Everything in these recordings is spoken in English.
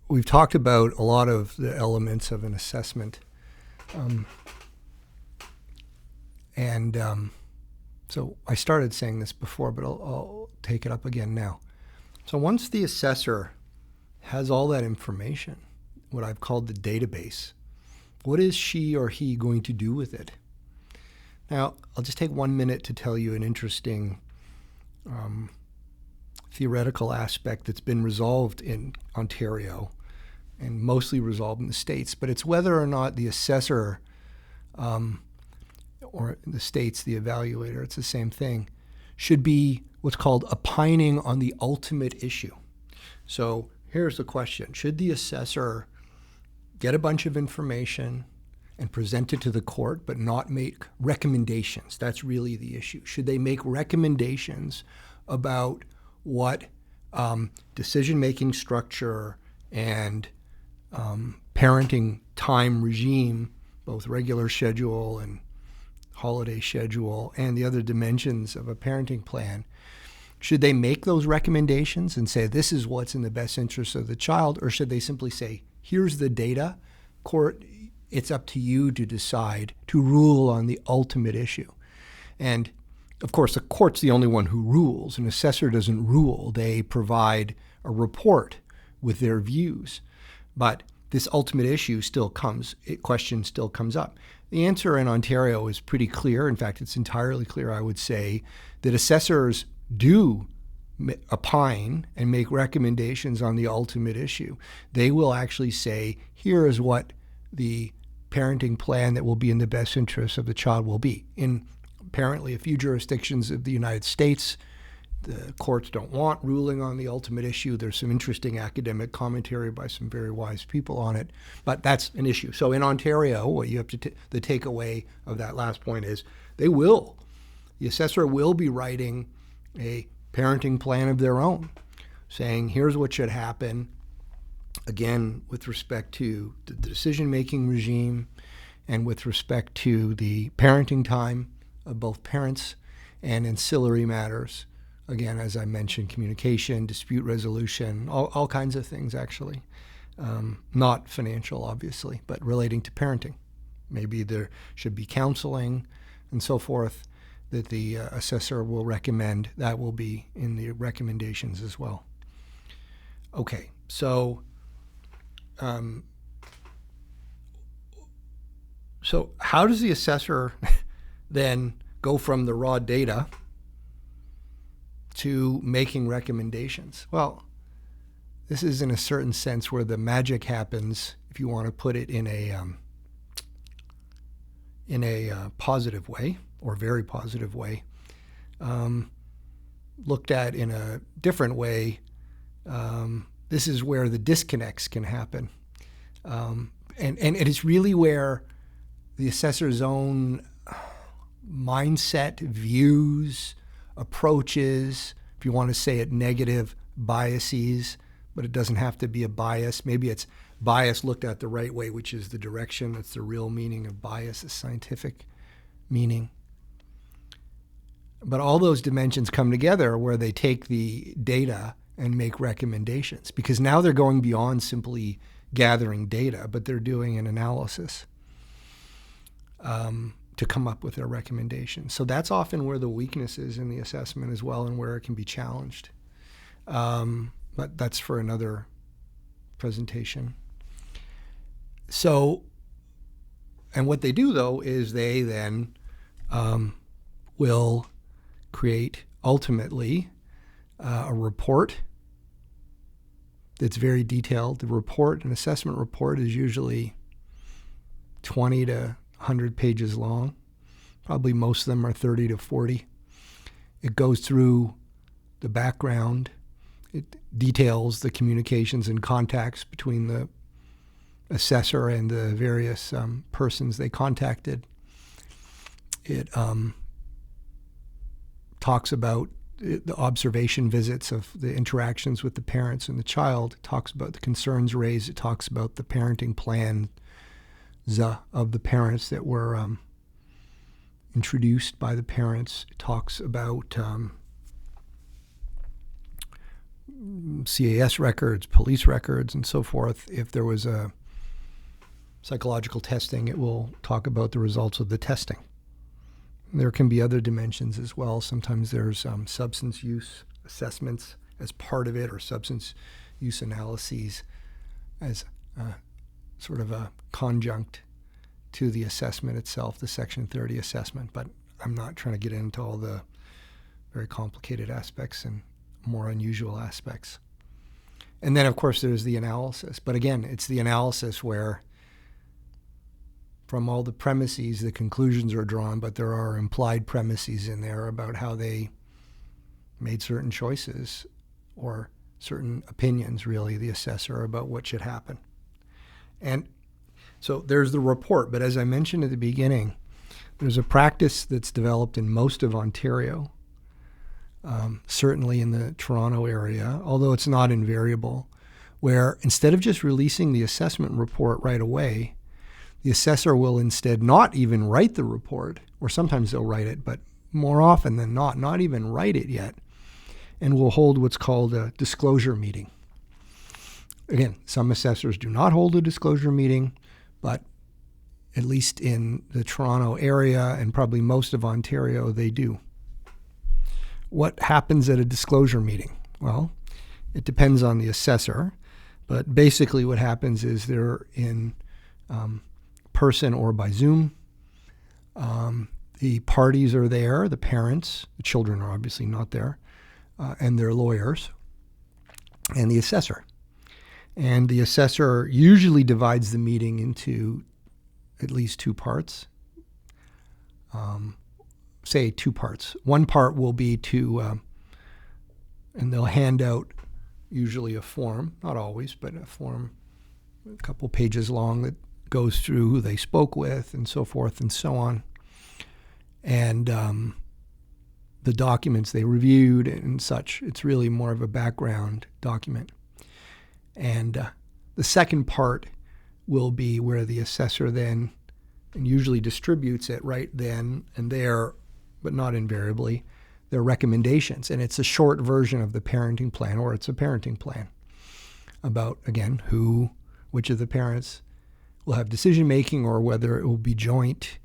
we've talked about a lot of the elements of an assessment. So I started saying this before, but I'll take it up again now. So once the assessor has all that information, what I've called the database, what is she or he going to do with it? Now, I'll just take 1 minute to tell you an interesting theoretical aspect that's been resolved in Ontario and mostly resolved in the States, but it's whether or not the assessor, or in the States, the evaluator, it's the same thing, should be what's called opining on the ultimate issue. So here's the question. Should the assessor get a bunch of information and present it to the court, but not make recommendations? That's really the issue. Should they make recommendations about what decision-making structure and parenting time regime, both regular schedule and holiday schedule, and the other dimensions of a parenting plan, should they make those recommendations and say, this is what's in the best interest of the child, or should they simply say, here's the data, court, it's up to you to decide, to rule on the ultimate issue? And of course, the court's the only one who rules. An assessor doesn't rule. They provide a report with their views. But this ultimate issue question still comes up. The answer in Ontario is pretty clear. In fact, it's entirely clear, I would say, that assessors do opine and make recommendations on the ultimate issue. They will actually say, here is what the parenting plan that will be in the best interest of the child will be. In apparently a few jurisdictions of the United States, the courts don't want ruling on the ultimate issue. There's some interesting academic commentary by some very wise people on it, but that's an issue. So in Ontario, what you have to the takeaway of that last point is the assessor will be writing a parenting plan of their own, saying here's what should happen, again, with respect to the decision-making regime and with respect to the parenting time of both parents and ancillary matters. Again, as I mentioned, communication, dispute resolution, all kinds of things, actually. Not financial, obviously, but relating to parenting. Maybe there should be counseling and so forth that the assessor will recommend. That will be in the recommendations as well. Okay, so how does the assessor then go from the raw data to making recommendations? Well, this is in a certain sense where the magic happens, if you want to put it in a positive way, or very positive way. Looked at in a different way, this is where the disconnects can happen. And it is really where the assessor's own mindset, views, approaches, if you want to say it, negative biases, but it doesn't have to be a bias. Maybe it's bias looked at the right way, which is the direction. That's the real meaning of bias, the scientific meaning. But all those dimensions come together where they take the data and make recommendations, because now they're going beyond simply gathering data, but they're doing an analysis to come up with their recommendations. So that's often where the weakness is in the assessment as well, and where it can be challenged. But that's for another presentation. So, and what they do though is they then will create ultimately a report that's very detailed. The report, an assessment report, is usually 20 to 100 pages long. Probably most of them are 30 to 40. It goes through the background. It details the communications and contacts between the assessor and the various persons they contacted. It talks about the observation visits of the interactions with the parents and the child. It talks about the concerns raised. It talks about the parenting plan of the parents that were introduced by the parents. It talks about CAS records, police records, and so forth. If there was a psychological testing, it will talk about the results of the testing. There can be other dimensions as well. Sometimes there's substance use assessments as part of it, or substance use analyses as sort of a conjunct to the assessment itself, the Section 30 assessment. But I'm not trying to get into all the very complicated aspects and more unusual aspects. And then, of course, there's the analysis. But again, it's the analysis where from all the premises, the conclusions are drawn, but there are implied premises in there about how they made certain choices or certain opinions, really, the assessor, about what should happen. And so there's the report. But as I mentioned at the beginning, there's a practice that's developed in most of Ontario, certainly in the Toronto area, although it's not invariable, where instead of just releasing the assessment report right away, the assessor will instead not even write the report, or sometimes they'll write it, but more often than not even write it yet, and will hold what's called a disclosure meeting. Again, some assessors do not hold a disclosure meeting, but at least in the Toronto area and probably most of Ontario, they do. What happens at a disclosure meeting? Well, it depends on the assessor, but basically what happens is they're in person or by Zoom. The parties are there, the parents, the children are obviously not there, and their lawyers, and the assessor. And the assessor usually divides the meeting into at least two parts. Say two parts. One part will be to, and they'll hand out usually a form, not always, but a form, a couple pages long, that goes through who they spoke with and so forth and so on. And the documents they reviewed and such. It's really more of a background document. And the second part will be where the assessor then, and usually distributes it right then and there, but not invariably, their recommendations. And it's a short version of the parenting plan, or it's a parenting plan about, again, which of the parents will have decision-making, or whether it will be joint,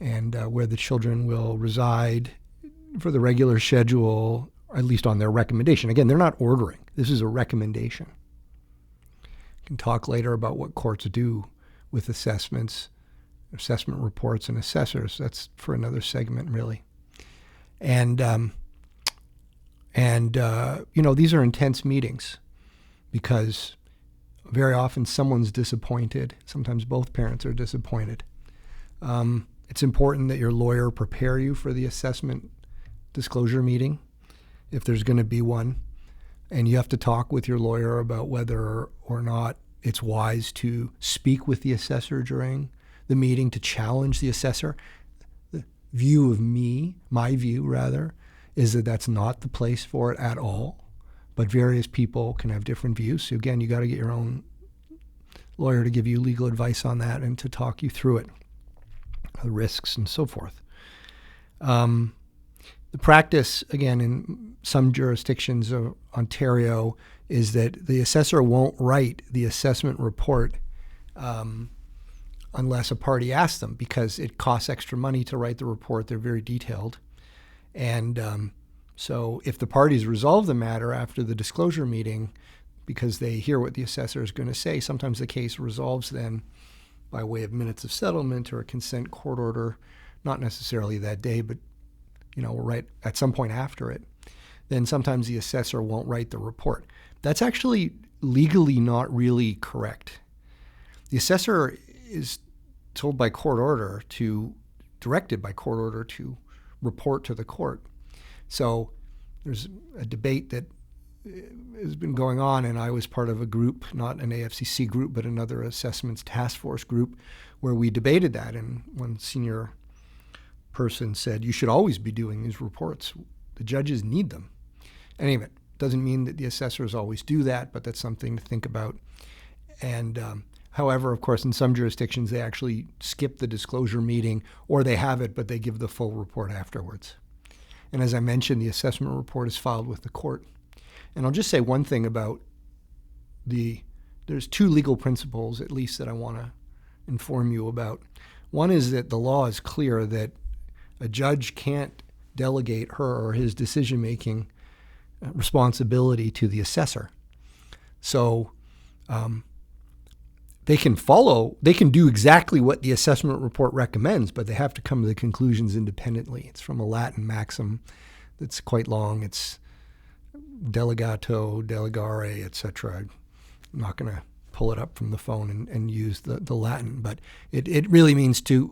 and where the children will reside for the regular schedule, or at least on their recommendation. Again, they're not ordering. This is a recommendation. Can talk later about what courts do with assessments, assessment reports, and assessors. That's for another segment, really. And these are intense meetings because very often someone's disappointed. Sometimes both parents are disappointed. It's important that your lawyer prepare you for the assessment disclosure meeting, if there's going to be one. And you have to talk with your lawyer about whether or not it's wise to speak with the assessor during the meeting, to challenge the assessor. The view of my view rather, is that that's not the place for it at all. But various people can have different views. So again, you got to get your own lawyer to give you legal advice on that and to talk you through it, the risks and so forth. The practice, again, in some jurisdictions of Ontario, is that the assessor won't write the assessment report unless a party asks them, because it costs extra money to write the report. They're very detailed. And so if the parties resolve the matter after the disclosure meeting, because they hear what the assessor is going to say, sometimes the case resolves then by way of minutes of settlement or a consent court order, not necessarily that day, but right at some point after it. Then sometimes the assessor won't write the report. That's actually legally not really correct. The assessor is told by court order directed by court order to report to the court. So there's a debate that has been going on, and I was part of a group, not an AFCC group, but another assessments task force group, where we debated that. And one senior person said, you should always be doing these reports. The judges need them. Anyway, it doesn't mean that the assessors always do that, but that's something to think about. And however, of course, in some jurisdictions, they actually skip the disclosure meeting, or they have it, but they give the full report afterwards. And as I mentioned, the assessment report is filed with the court. And I'll just say one thing about there's two legal principles, at least, that I want to inform you about. One is that the law is clear that a judge can't delegate her or his decision-making responsibility to the assessor. So they can do exactly what the assessment report recommends, but they have to come to the conclusions independently. It's from a Latin maxim that's quite long. It's delegato, delegare, etc. I'm not going to pull it up from the phone and use the Latin, but it really means to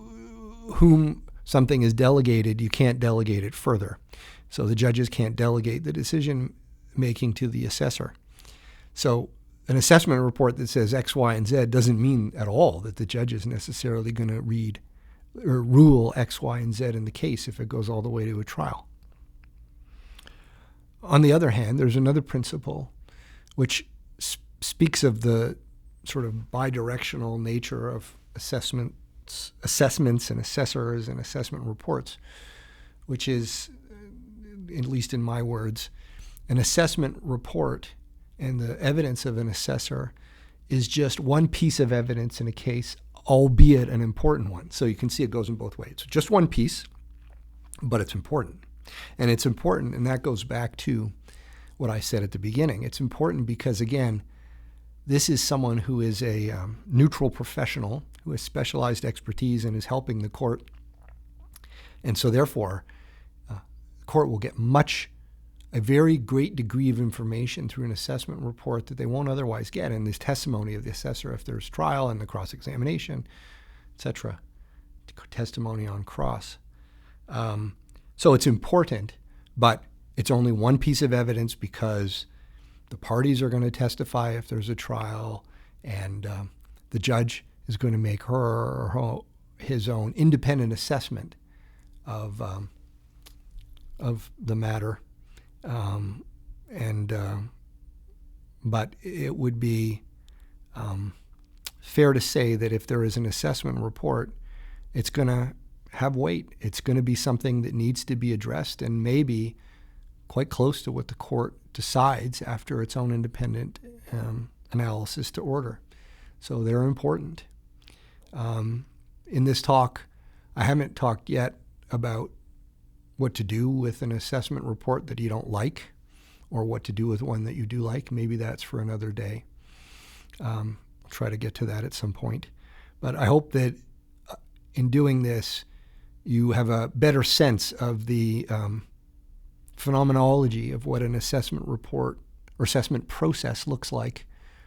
whom something is delegated, you can't delegate it further. So the judges can't delegate the decision making to the assessor. So an assessment report that says X, Y, and Z doesn't mean at all that the judge is necessarily going to read or rule X, Y, and Z in the case if it goes all the way to a trial. On the other hand, there's another principle which speaks of the sort of bidirectional nature of assessments and assessors and assessment reports, which is, at least in my words, an assessment report and the evidence of an assessor is just one piece of evidence in a case, albeit an important one. So you can see it goes in both ways. It's just one piece, but it's important. And it's important, and that goes back to what I said at the beginning. It's important because, again, this is someone who is a neutral professional who has specialized expertise and is helping the court. And so therefore, the court will get a very great degree of information through an assessment report that they won't otherwise get in this testimony of the assessor if there's trial and the cross-examination, etc., testimony on cross. So it's important, but it's only one piece of evidence because the parties are going to testify if there's a trial, and the judge is going to make his own independent assessment of the matter. But it would be fair to say that if there is an assessment report, it's going to have weight. It's going to be something that needs to be addressed and maybe quite close to what the court decides after its own independent analysis to order. So they're important. In this talk, I haven't talked yet about what to do with an assessment report that you don't like or what to do with one that you do like. Maybe that's for another day. I'll try to get to that at some point. But I hope that in doing this, you have a better sense of the phenomenology of what an assessment report or assessment process looks like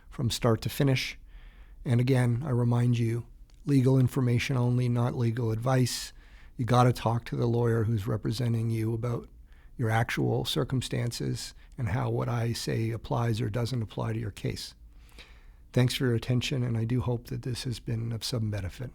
from start to finish. And again, I remind you, legal information only, not legal advice. You got to talk to the lawyer who's representing you about your actual circumstances and how what I say applies or doesn't apply to your case. Thanks for your attention, and I do hope that this has been of some benefit.